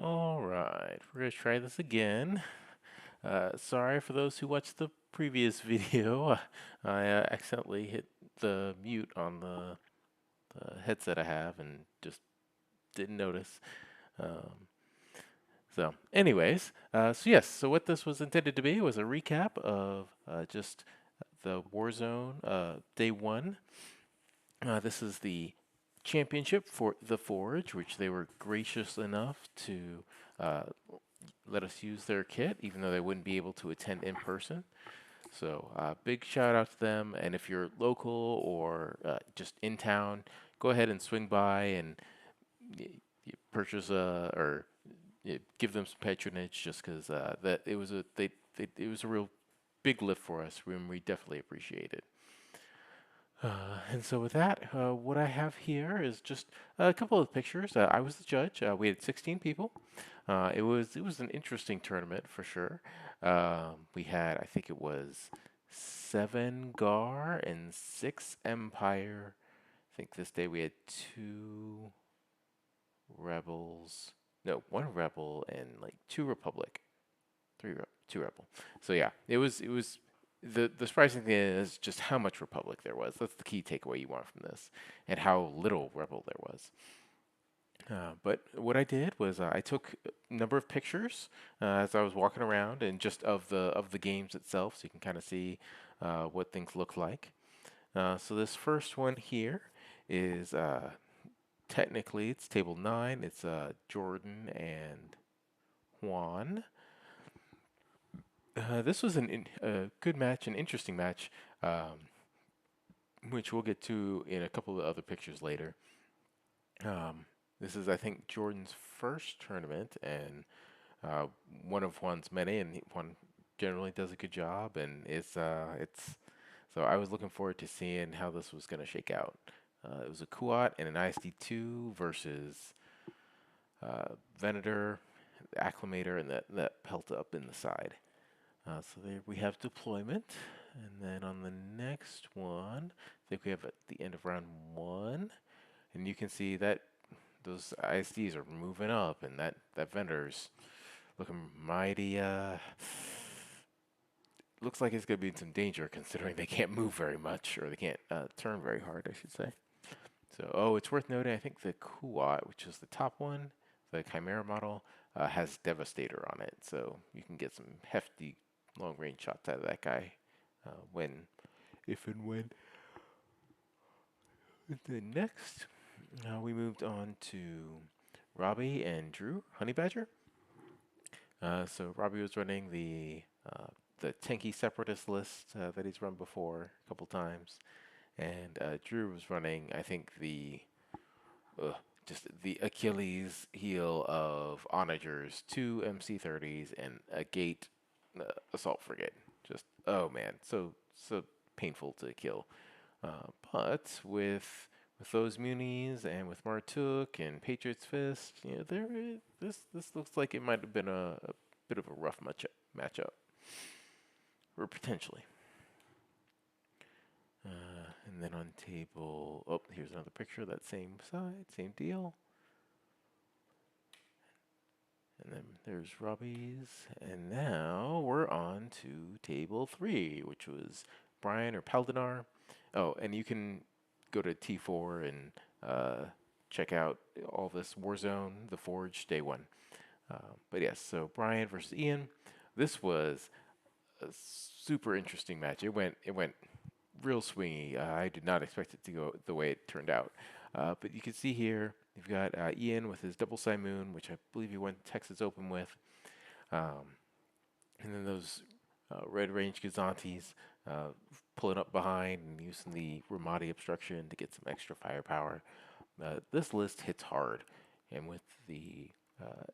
All right, we're gonna try this again. Sorry for those who watched the previous video. I accidentally hit the mute on the headset I have and just didn't notice. Um, so yes, so what this was intended to be was a recap of just the Warzone Day 1. This is the championship for the Forge, which they were gracious enough to uh, let us use their kit, even though they wouldn't be able to attend in person. So big shout out to them. And if you're local or just in town, go ahead and swing by and purchase or give them some patronage, just because that it was it was a real big lift for us, and we definitely appreciate it. And so with that, what I have here is just a couple of pictures. I was the judge. We had 16 people. It was an interesting tournament for sure. We had, I think it was 7 Gar and 6 Empire. I think this day we had 2 Rebels. No, 1 Rebel and like 2 Republic. 2 Rebel. So yeah, it was the surprising thing is just how much Republic there was. That's the key takeaway you want from this, and how little Rebel there was. But what I did was I took a number of pictures as I was walking around, and just of the games itself, so you can kind of see what things look like. So this first one here is technically it's table 9. It's Jordan and Juan. This was a good match, an interesting match, which we'll get to in a couple of other pictures later. This is, I think, Jordan's first tournament, and uh, one of Juan's many, and Juan generally does a good job, and it's so I was looking forward to seeing how this was going to shake out. It was a Kuat and an ISD2 versus Venator, the Acclimator, and that pelt up in the side. So there we have deployment. And then on the next one, I think we have at the end of round 1. And you can see that those ISDs are moving up, and that vendor's looking mighty, looks like it's going to be in some danger considering they can't move very much, or they can't turn very hard, I should say. So, oh, it's worth noting, I think the Kuat, which is the top one, the Chimera model, has Devastator on it. So you can get some hefty long range shots out of that guy when, if and when. Then next, we moved on to Robbie and Drew, Honey Badger. So Robbie was running the tanky separatist list that he's run before a couple times, and Drew was running, I think, uh, just the Achilles heel of onagers, 2 MC30s, and a gate assault frigate. Just oh man, so painful to kill. But with those munis and with Martuk and Patriot's Fist, this looks like it might have been a bit of a rough matchup, or potentially. And then on table, oh, here's another picture of that same side, same deal. And then there's Robbie's, and now we're on to table 3, which was Brian or Paldinar. Oh, and you can go to T4 and check out all this Warzone, the Forge, day 1. But yes, so Brian versus Ian. This was a super interesting match. It went real swingy. I did not expect it to go the way it turned out. But you can see here, you've got Ian with his double Moon, which I believe he went Texas Open with. Um, and then those red range Gazantes pulling up behind and using the Ramadi obstruction to get some extra firepower. This list hits hard, and with uh,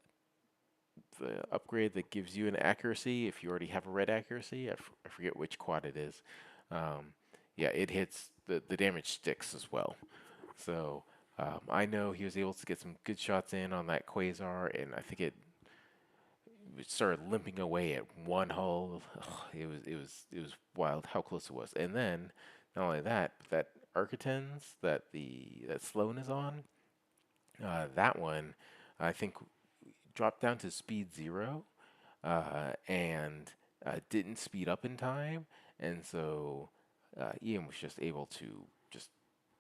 the upgrade that gives you an accuracy, if you already have a red accuracy, I forget which quad it is. Um, yeah, it hits the damage sticks as well. So I know he was able to get some good shots in on that Quasar, and I think it started limping away at one hull. Ugh, it was wild how close it was. And then not only that, but that Architens that Sloan is on, that one, I think dropped down to speed 0 and didn't speed up in time, and so Ian was just able to just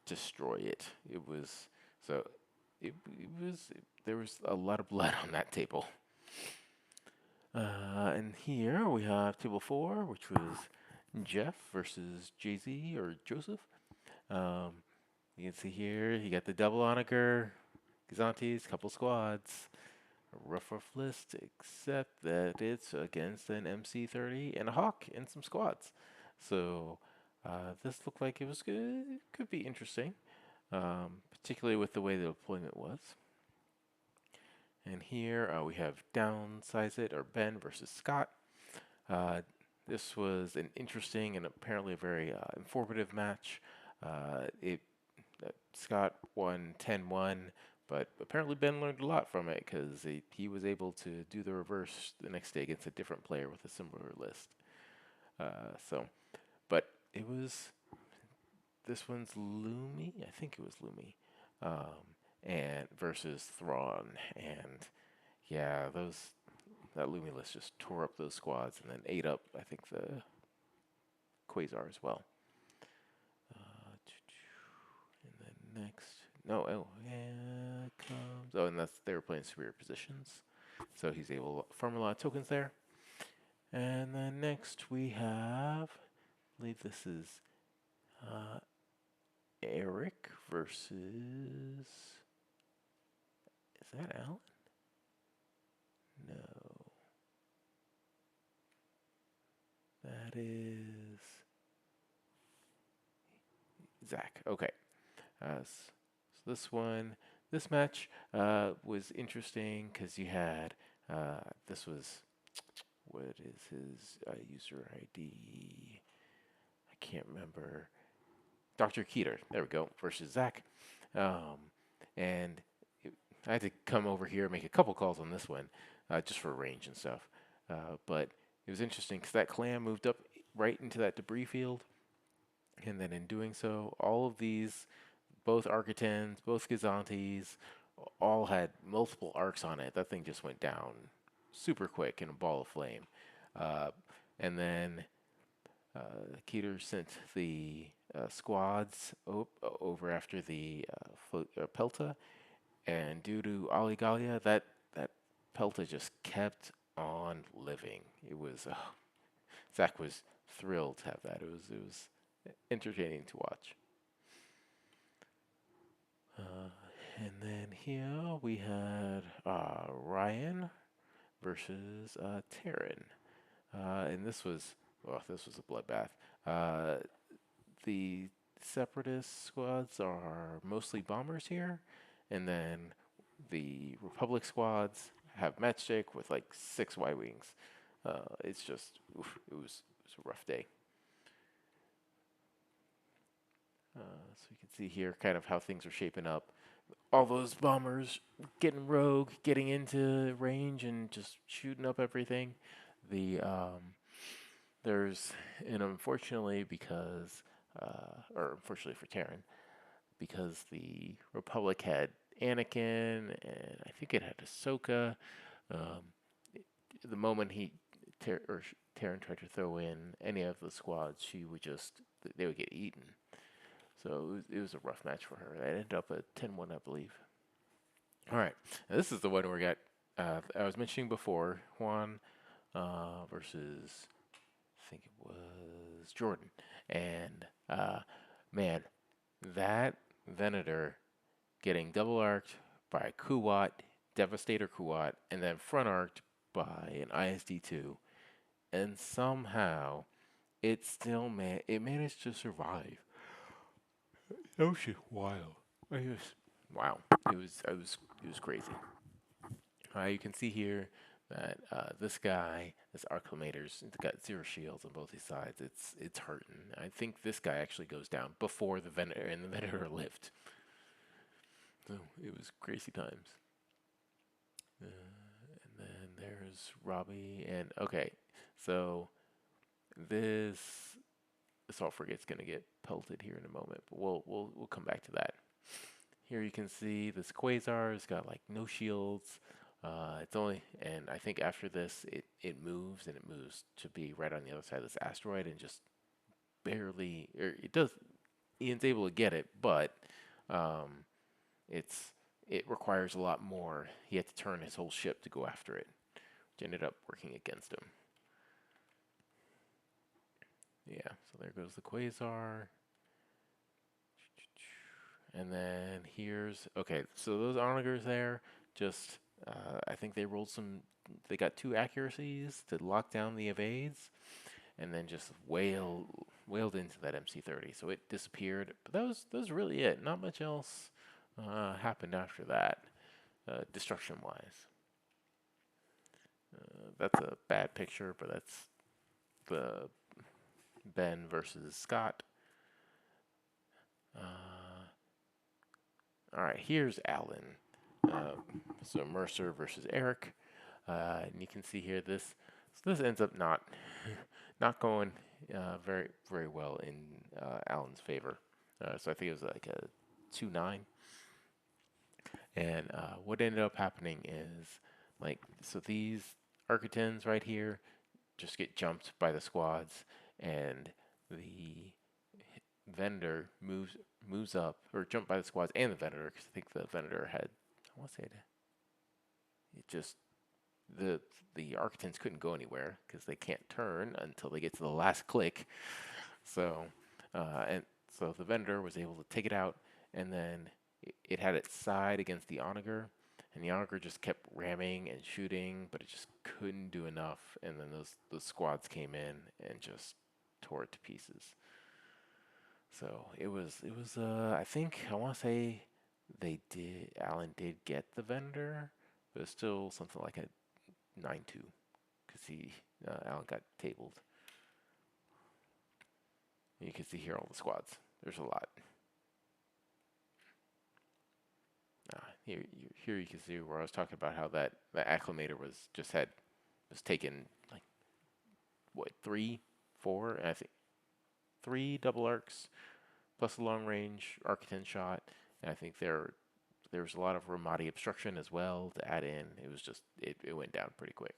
destroy it. It was so it was there was a lot of blood on that table. And here we have table 4, which was Jeff versus Jay Z or Joseph. Um, you can see here he got the double onager, Gazantes, couple squads. A rough list, except that it's against an MC30 and a Hawk and some squads. So this looked like it was good. Could be interesting, particularly with the way the deployment was. And here we have Downsize It or Ben versus Scott. Uh, this was an interesting and apparently a very informative match. It Scott won 10-1, but apparently Ben learned a lot from it because he was able to do the reverse the next day against a different player with a similar list. So, but it was this one's Lumi. I think it was Lumi, and versus Thrawn, and yeah, those that Lumi list just tore up those squads and then ate up I think the Quasar as well. And then next, no, oh, yeah, comes. Oh, and that's they were playing superior positions, so he's able to farm a lot of tokens there. And then next we have, I believe this is uh, Eric versus. Is that Alan? No, that is Zach. Okay. So this match was interesting because you had this was what is his user ID? I can't remember. Dr. Keeter. There we go. Versus Zach, um, and I had to come over here and make a couple calls on this one, just for range and stuff. But it was interesting because that clan moved up right into that debris field, and then in doing so, all of these both Architans, both Gazantes, all had multiple arcs on it. That thing just went down super quick in a ball of flame. Uh, and then Keter sent the squads over after the Pelta, and due to Aligalia, that Pelta just kept on living. It was Zach was thrilled to have that. It was entertaining to watch. And then here we had Ryan versus Terran, and this was a bloodbath. Uh, the Separatist squads are mostly bombers here, and then the Republic squads have matchstick with like 6 Y-wings. It's just it was a rough day. So you can see here kind of how things are shaping up. All those bombers getting rogue, getting into range, and just shooting up everything. The there's and unfortunately because or unfortunately for Terran, because the Republic had Anakin and I think it had Ahsoka. Um, the moment Terran tried to throw in any of the squads, she would just they would get eaten. So it was a rough match for her. It ended up at 10-1, I believe. All right, now this is the one where we got I was mentioning before Juan versus I think it was Jordan, and man, that Venator getting double arced by a Kuwat, Devastator Kuwat, and then front arced by an ISD2, and somehow it managed to survive. That was just wild. It was, wow. It was crazy. You can see here that this Arclimator's got 0 shields on both his sides. It's hurting. I think this guy actually goes down before the Venator and the Venator lift. So it was crazy times. And then there's Robbie, and okay, so this Assault Frigate's gonna get pelted here in a moment, but we'll come back to that. Here you can see this Quasar has got like no shields. It's only, and I think after this, it moves and it moves to be right on the other side of this asteroid and just barely, or it does. Ian's able to get it, but um, it's it requires a lot more. He had to turn his whole ship to go after it, which ended up working against him. Yeah, so there goes the quasar. And then here's okay. So those onagers there, just I think they rolled some. They got two accuracies to lock down the evades, and then just wailed into that MC-30. So it disappeared. But that was really it. Not much else happened after that, destruction wise. That's a bad picture, but that's the Ben versus Scott. Uh, all right, here's Alan. Uh, so Mercer versus Eric. And you can see here this ends up not going very very well in Alan's favor. So I think it was like a 2-9. And what ended up happening is so these Architens right here just get jumped by the squads, and the vendor moves up or jumped by the squads and the vendor because I think the vendor had I want to say it just the the Architens couldn't go anywhere because they can't turn until they get to the last click. So, and so the vendor was able to take it out, and then it had its side against the onager, and the onager just kept ramming and shooting, but it just couldn't do enough. And then those squads came in and just tore it to pieces. So it was I think I want to say Alan did get the vendor, but it's still something like a 9-2 because Alan got tabled. You can see here all the squads. There's a lot. Here you can see where I was talking about how that acclimator was taken like what 3, 4, and I think 3 double arcs plus a long range Arcten shot, and I think there was a lot of Ramadi obstruction as well to add in. It was just it went down pretty quick.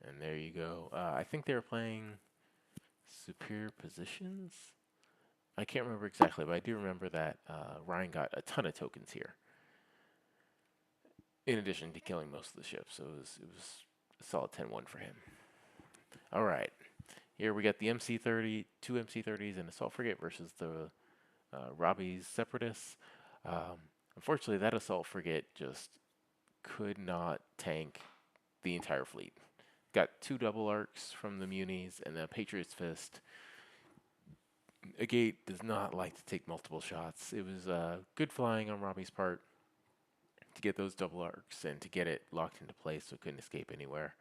And there you go. I think they were playing superior positions. I can't remember exactly, but I do remember that Ryan got a ton of tokens here, in addition to killing most of the ships. So it was a solid 10-1 for him. All right, here we got the MC-30, two MC-30s, and assault frigate versus the Robbie's separatists. Unfortunately, that assault frigate just could not tank the entire fleet. Got 2 double arcs from the munis, and the Patriot's Fist. A gate does not like to take multiple shots. It was good flying on Robbie's part to get those double arcs and to get it locked into place so it couldn't escape anywhere.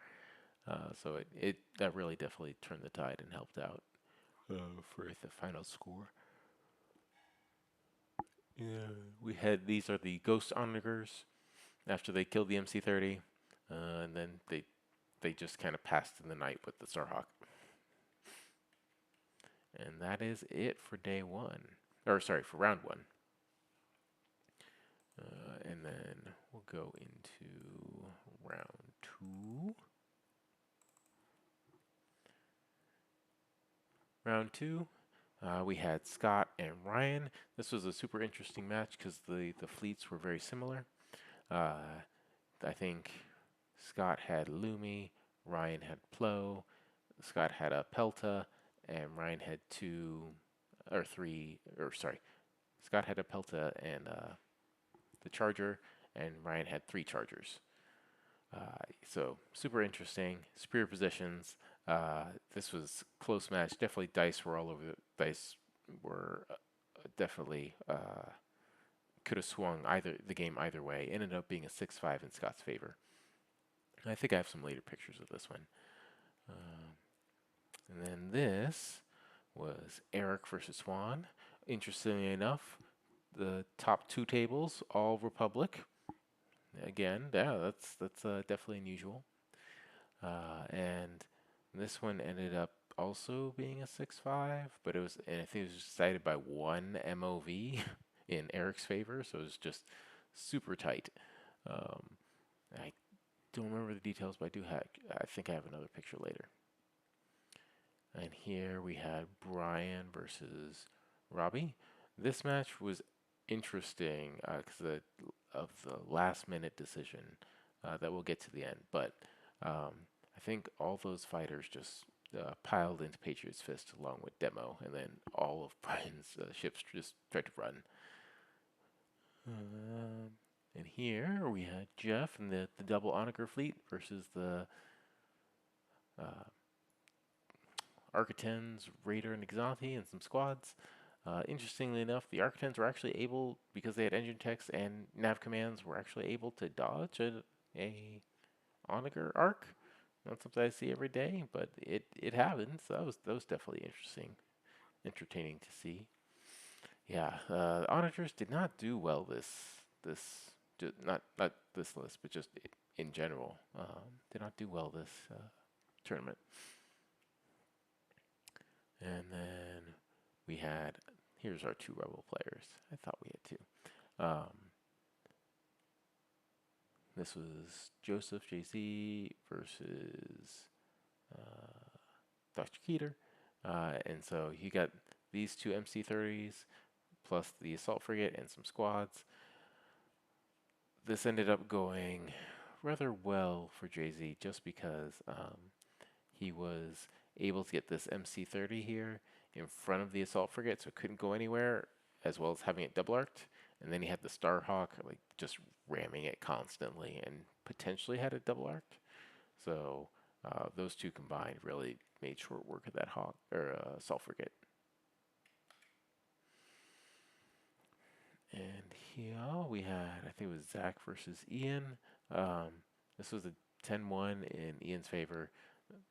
So it that really definitely turned the tide and helped out for the final score. Yeah, we had these are the Ghost Onagers after they killed the MC-30, and then they just kind of passed in the night with the Starhawk. And that is it for day one. Or, sorry, for round one. And then we'll go into round two. Round two, we had Scott and Ryan. This was a super interesting match because the fleets were very similar. I think Scott had Lumi, Ryan had Plo, Scott had a Pelta, and Ryan had 2 or 3, or sorry, Scott had a Pelta and the Charger, and Ryan had 3 Chargers. So super interesting, superior positions. This was close match. Definitely dice were all over. Dice were definitely could have swung the game either way. Ended up being a 6-5 in Scott's favor. I think I have some later pictures of this one. And then this was Eric versus Swan. Interestingly enough, the top 2 tables all Republic. Again, yeah, that's definitely unusual. And this one ended up also being a 6-5, but and I think it was decided by 1 MOV in Eric's favor, so it was just super tight. Um, I don't remember the details, but I think I have another picture later. And here we had Brian versus Robbie. This match was interesting because of the last minute decision that we'll get to the end. But I think all those fighters just piled into Patriot's Fist along with Demo, and then all of Brian's ships just tried to run. Um, and here we had Jeff and the double Onager fleet versus the uh, Architens, Raider, and Exanti, and some squads. Interestingly enough, the Architens were actually able, because they had engine techs and nav commands, were actually able to dodge a Onager arc. Not something I see every day, but it happens. That was definitely interesting, entertaining to see. Yeah, Onagers did not do well this not this list, but just in general, did not do well this tournament. And then we had, here's our two Rebel players. I thought we had two. This was Joseph JC versus Dr. Keeter. And so you got these two MC-30s plus the assault frigate and some squads. This ended up going rather well for JZ just because he was able to get this MC-30 here in front of the assault frigate, so it couldn't go anywhere, as well as having it double arced. And then he had the Starhawk like just ramming it constantly, and potentially had it double arced. So those two combined really made short work of that hawk or assault frigate. And here we had, I think it was Zach versus Ian. Um, this was a 10-1 in Ian's favor.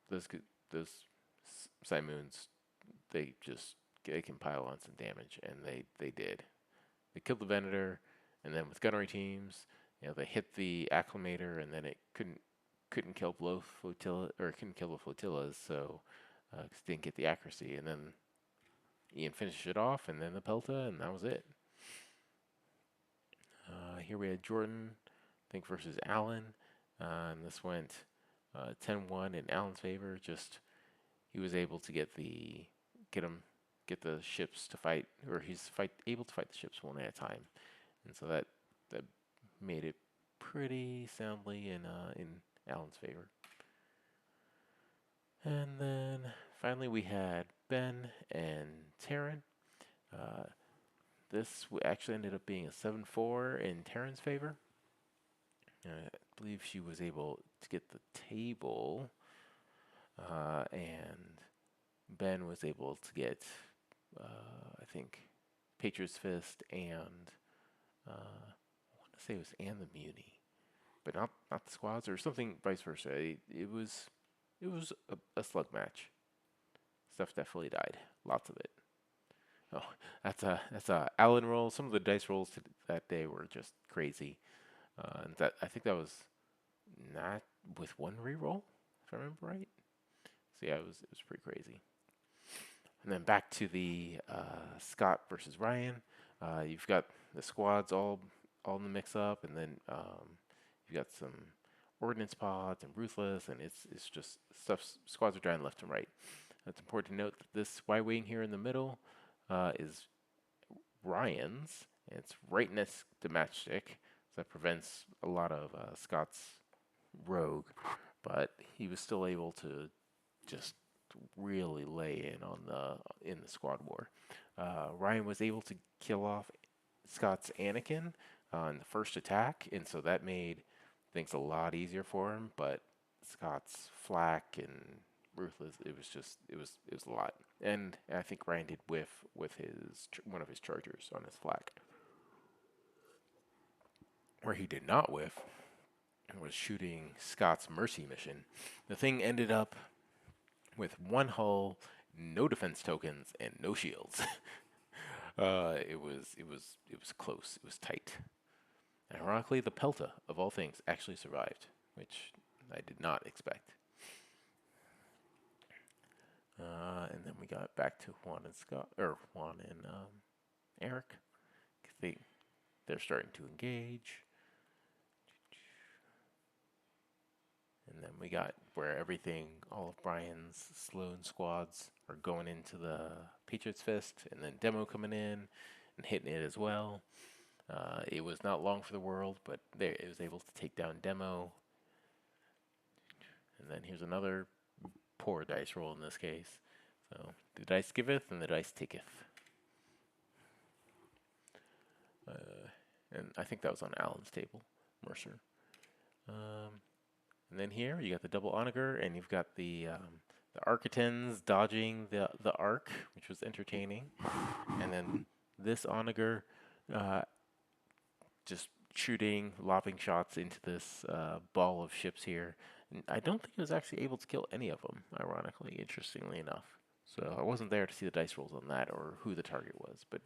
Those Simoons, they can pile on some damage, and they did. They killed the Venator, and then with gunnery teams, they hit the Acclimator, and then it couldn't kill both flotilla, or couldn't kill the flotillas, so didn't get the accuracy. And then Ian finished it off, and then the Pelta, and that was it. Here we had Jordan, I think, versus Allen, and this went 10-1 in Allen's favor. Just he was able to get the ships to fight, or he's able to fight the ships one at a time, and so that made it pretty soundly in Allen's favor. And then finally we had Ben and Taryn. This actually ended up being a 7-4 in Taryn's favor. I believe she was able to get the table, and Ben was able to get, I think, Patriot's Fist and I want to say it was and the Muni, but not the squads, or something vice versa. It was a slug match. Stuff definitely died, lots of it. Oh, that's a Allen roll. Some of the dice rolls that day were just crazy. And that I think that was not with one reroll, if I remember right. So yeah, it was pretty crazy. And then back to the Scott versus Ryan. You've got the squads all in the mix up, and then you've got some ordnance pods and ruthless, and it's just stuff. Squads are dying left and right. It's important to note that this Y-wing here in the middle is Ryan's, and it's right next to Matchstick, so that prevents a lot of Scott's rogue, but he was still able to just really lay in the squad war. Ryan was able to kill off Scott's Anakin on the first attack, and so that made things a lot easier for him. But Scott's flak and ruthless, it was a lot. And I think Ryan did whiff with his one of his chargers on his flak. Where he did not whiff was shooting Scott's mercy mission. The thing ended up with one hull, no defense tokens, and no shields. It was close. It was tight. And ironically, the Pelta of all things actually survived, which I did not expect. And then we got back to Juan and Scott, or Juan and Eric. They're starting to engage. We got where everything, all of Brian's Sloan squads are going into the Patriots Fist, and then Demo coming in and hitting it as well. It was not long for the world, but there it was able to take down Demo. And then here's another poor dice roll in this case. So the dice giveth and the dice taketh. And I think that was on Alan's table, Mercer. And then here you got the double onager, and you've got the Architens dodging the arc, which was entertaining. And then this onager just shooting, lopping shots into this ball of ships here. And I don't think it was actually able to kill any of them, ironically, interestingly enough. So I wasn't there to see the dice rolls on that or who the target was, but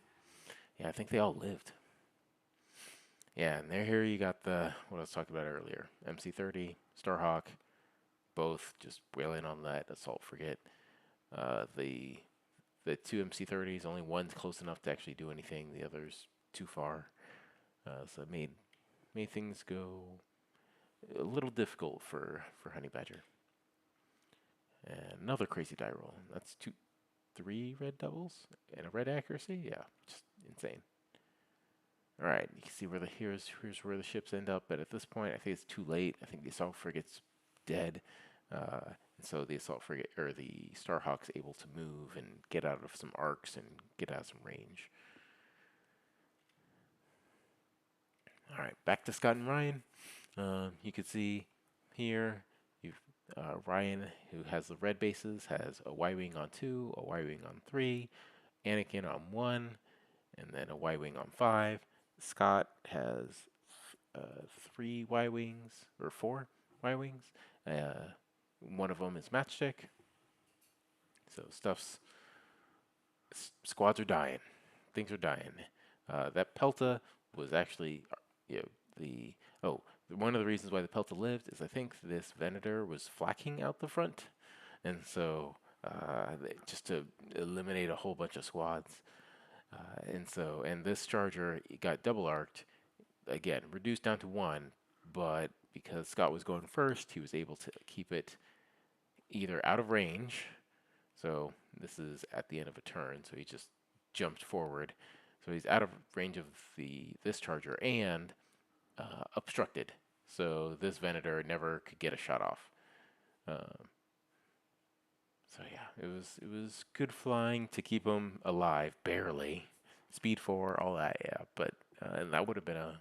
yeah, I think they all lived. Yeah, and there here you got the what I was talking about earlier, MC-30, Starhawk, both just wailing on that assault frigate. The two MC-30s, only one's close enough to actually do anything. The other's too far. So it made things go a little difficult for Honey Badger. And another crazy die roll. That's 3 red doubles and a red accuracy. Yeah, just insane. All right, you can see where here's where the ships end up. But at this point, I think it's too late. I think the assault frigate's dead. And so the assault frigate or the Starhawk's able to move and get out of some arcs and get out of some range. All right, back to Scott and Ryan. You can see here, Ryan, who has the red bases, has a Y-wing on 2, a Y-wing on 3, Anakin on 1, and then a Y-wing on 5. Scott has 3 Y-wings, or 4 Y-wings. One of them is matchstick. So squads are dying. Things are dying. That Pelta was actually, one of the reasons why the Pelta lived is I think this Venator was flakking out the front, and so just to eliminate a whole bunch of squads, and this Charger got double arced again, reduced down to 1, but because Scott was going first, he was able to keep it either out of range. So this is at the end of a turn, so he just jumped forward. So he's out of range of this Charger and obstructed. So this Venator never could get a shot off. So yeah, it was good flying to keep him alive, barely. Speed 4, all that, yeah. But and that would have been a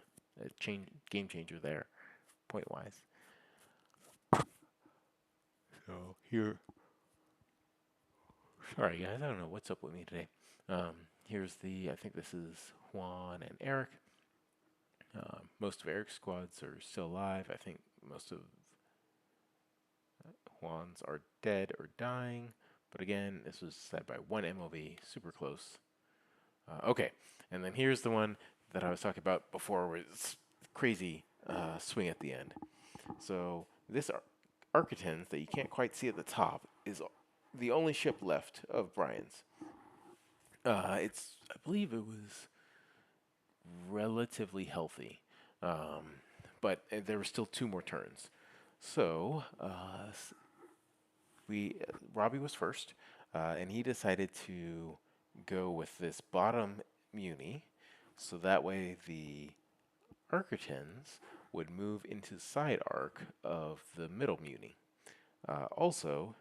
game changer there, point wise. So here, sorry guys, I don't know what's up with me today. Here's I think this is Juan and Eric. Most of Eric's squads are still alive. I think most of Juan's are dead or dying. But again, this was set by 1 MOV, super close. Okay, and then here's the one that I was talking about before, where it's crazy swing at the end. So this Architens that you can't quite see at the top is the only ship left of Brian's. I believe it was relatively healthy, but there were still 2 more turns. So Robbie was first, and he decided to go with this bottom muni, so that way the Architens would move into side arc of the middle muni. Also,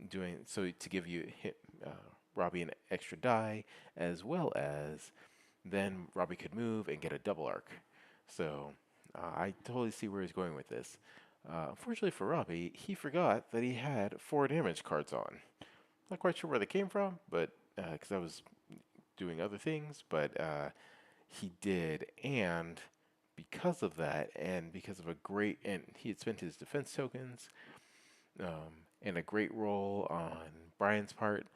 doing so to give Robbie an extra die, as well as then Robbie could move and get a double arc. So I totally see where he's going with this. Unfortunately for Robbie, he forgot that he had 4 damage cards on. Not quite sure where they came from, but because I was doing other things, but he did, and because of that, and because of and he had spent his defense tokens, and a great roll on Brian's part,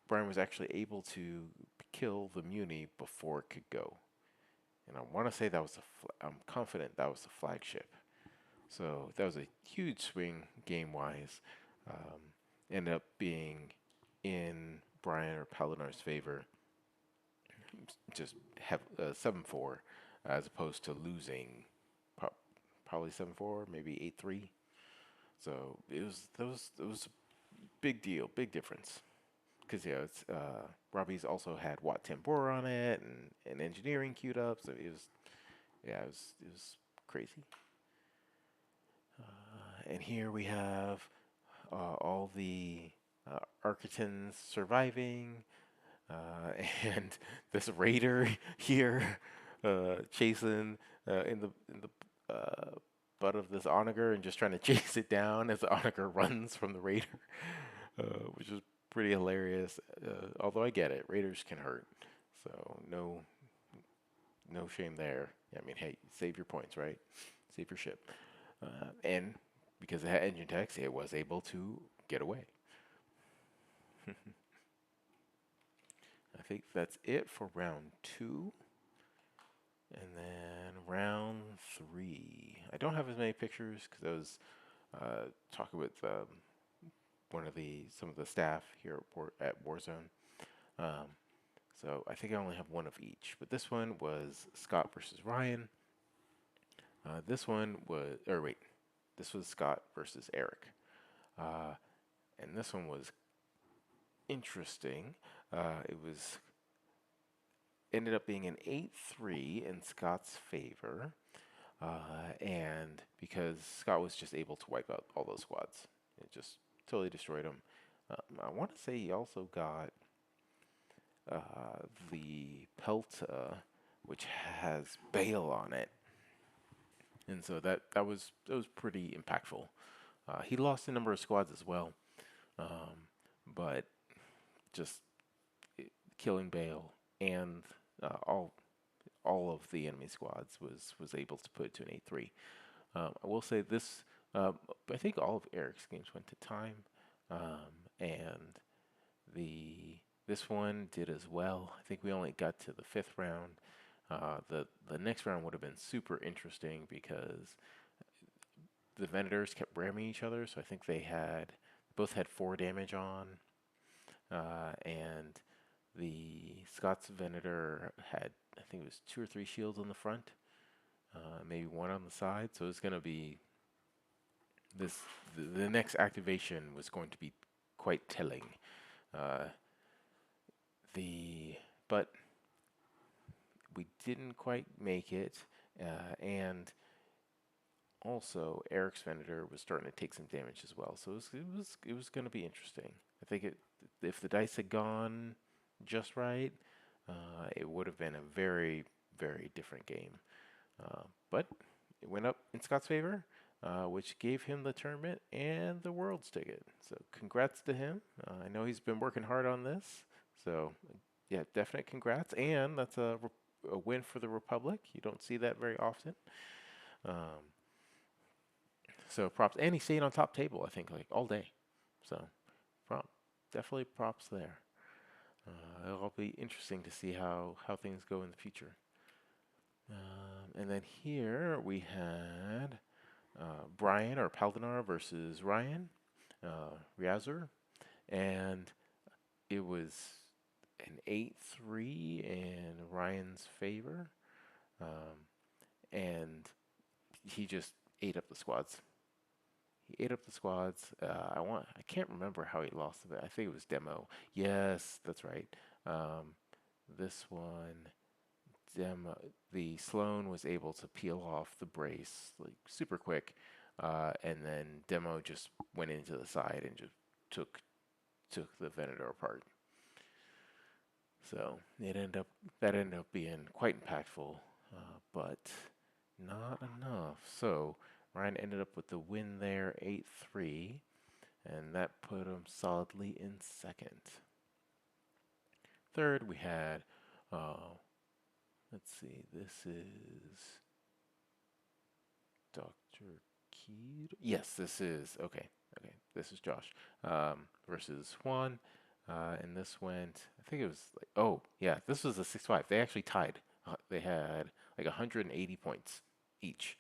Brian was actually able to kill the Muni before it could go. And I want to say that was I'm confident that was the flagship. So that was a huge swing game-wise. Ended up being in Brian or Paladinar's favor. Just have 7-4 as opposed to losing probably 7-4, maybe 8-3. So it was a big deal, big difference. Because yeah, it's Robbie's also had Watt Tambor on it and engineering queued up, so it was yeah, it was crazy. And here we have all the Architans surviving, uh, and this raider here chasing in the butt of this onager and just trying to chase it down as the onager runs from the raider, which is pretty hilarious. Although I get it, raiders can hurt, so no shame there. I mean, hey, save your points, right? Save your ship, and because it had engine techs, it was able to get away. I think that's it for round two. And then round three. I don't have as many pictures because I was talking with one of the some of the staff here at Warzone. Um, so I think I only have one of each. But this one was Scott versus Ryan. This one was, or wait, this was Scott versus Eric. Uh, and this one was interesting. It was ended up being an 8-3 in Scott's favor. And because Scott was just able to wipe out all those squads, it just totally destroyed them. I want to say he also got the Pelta, which has Bale on it, and so that was pretty impactful. He lost a number of squads as well, um, but just killing Bale and all of the enemy squads was able to put it to an 8-3. I will say this. I think all of Eric's games went to time, and the this one did as well. I think we only got to the fifth round. The next round would have been super interesting because the Venators kept ramming each other. So I think they had both had 4 damage on, and the Scots Venator had I think it was 2 or 3 shields on the front, maybe one on the side. So it's going to be this the next activation was going to be quite telling. Uh, the but we didn't quite make it, and also Eric's Venator was starting to take some damage as well. So it was going to be interesting. I think if the dice had gone just right, it would have been a very different game. But it went up in Scott's favor, which gave him the tournament and the Worlds ticket. So congrats to him. I know he's been working hard on this. So yeah, definite congrats. And that's a win for the Republic. You don't see that very often. Um, so props. And he stayed on top table, I think, like all day. So prop, definitely props there. It'll be interesting to see how things go in the future. And then here we had Brian or Paldinar versus Ryan Riazur, and it was an 8-3 in Ryan's favor, um, and he just ate up the squads. He ate up the squads. I can't remember how he lost it. I think it was demo. Yes, that's right. This one demo, the Sloan was able to peel off the brace like super quick, and then demo just went into the side and just took the Venator apart. So that ended up being quite impactful, but not enough. So Ryan ended up with the win there, 8-3, and that put him solidly in second. Third, we had, let's see, this is Dr. Keed. Yes, this is, okay, this is Josh versus Juan. And this went, I think it was like, oh, yeah, this was a 6-5. They actually tied. They had like 180 points each.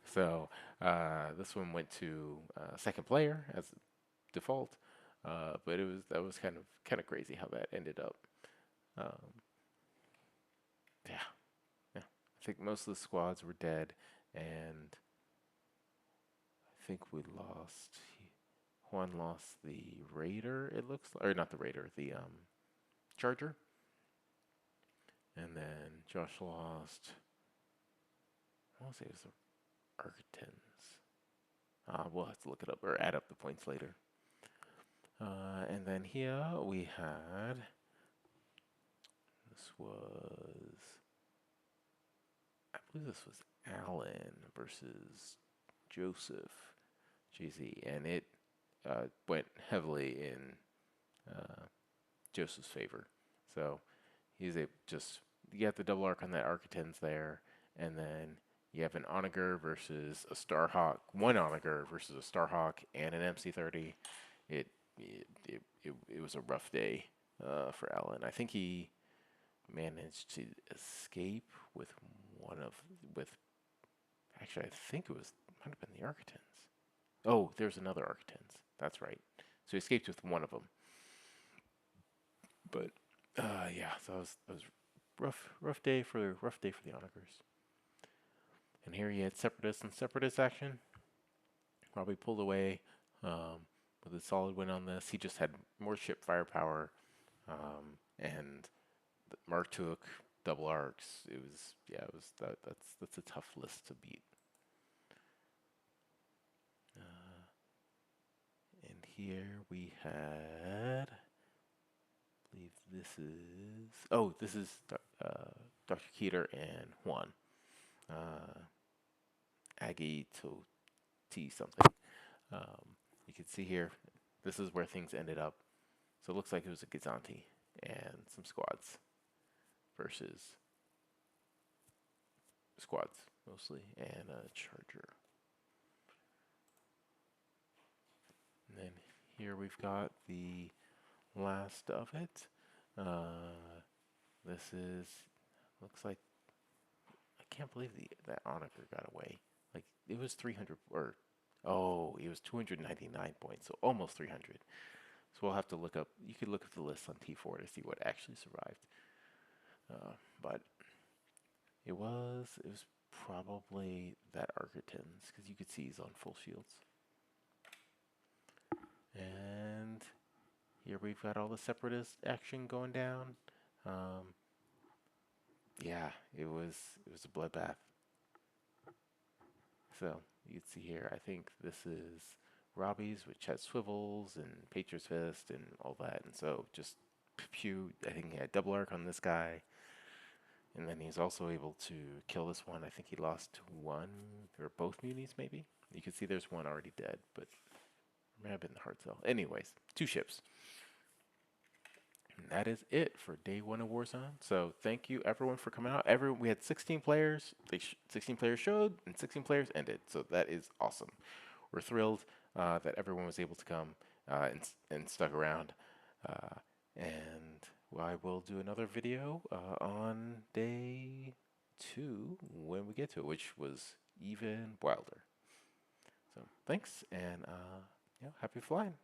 So this one went to second player as default. But that was kind of crazy how that ended up. Um, yeah, yeah. I think most of the squads were dead, and I think we lost. Juan lost the Raider. It looks like, or not the Raider, the Charger, and then Josh lost. I want to say it was the Architens. We'll have to look it up or add up the points later. And then here we had. This was. I believe this was Allen versus Joseph JZ, and it went heavily in Joseph's favor. So he's a just you got the double arc on that Architens there, and then you have an Onager versus a Starhawk, one Onager versus a Starhawk and an MC30. It it was a rough day for Allen. I think he managed to escape with one of with actually I think it was might have been the Architens. Oh, there's another Architens. That's right. So he escaped with one of them. But yeah, so that was rough day for the Onagers. And here he had Separatist and Separatist action. Probably pulled away with a solid win on this. He just had more ship firepower, and Mark took double arcs. It was that's a tough list to beat. And here we had. I believe this is Dr. Keeter and Juan. Aggie to T something. You can see here, this is where things ended up. So it looks like it was a Gazanti and some squads versus squads mostly and a Charger. And then here we've got the last of it. This is looks like I can't believe that Onager got away. Like it was 300 or oh, it was 299 points, so almost 300. So we'll have to look up. You could look at the list on T4 to see what actually survived. But it was probably that Architens because you could see he's on full shields. And here we've got all the Separatist action going down. Yeah, it was a bloodbath. So you can see here, I think this is Robbie's, which has swivels and Patriots Fist and all that. And so just pew, I think he had double arc on this guy. And then he's also able to kill this one. I think he lost one or both munis, maybe. You can see there's one already dead, but it may have been the hard sell. Anyways, 2 ships. And that is it for day 1 of Warzone. So thank you everyone for coming out. We had 16 players. 16 players showed and 16 players ended. So that is awesome. We're thrilled that everyone was able to come and stuck around. And I will do another video on day 2 when we get to it, which was even wilder. So thanks and yeah, happy flying.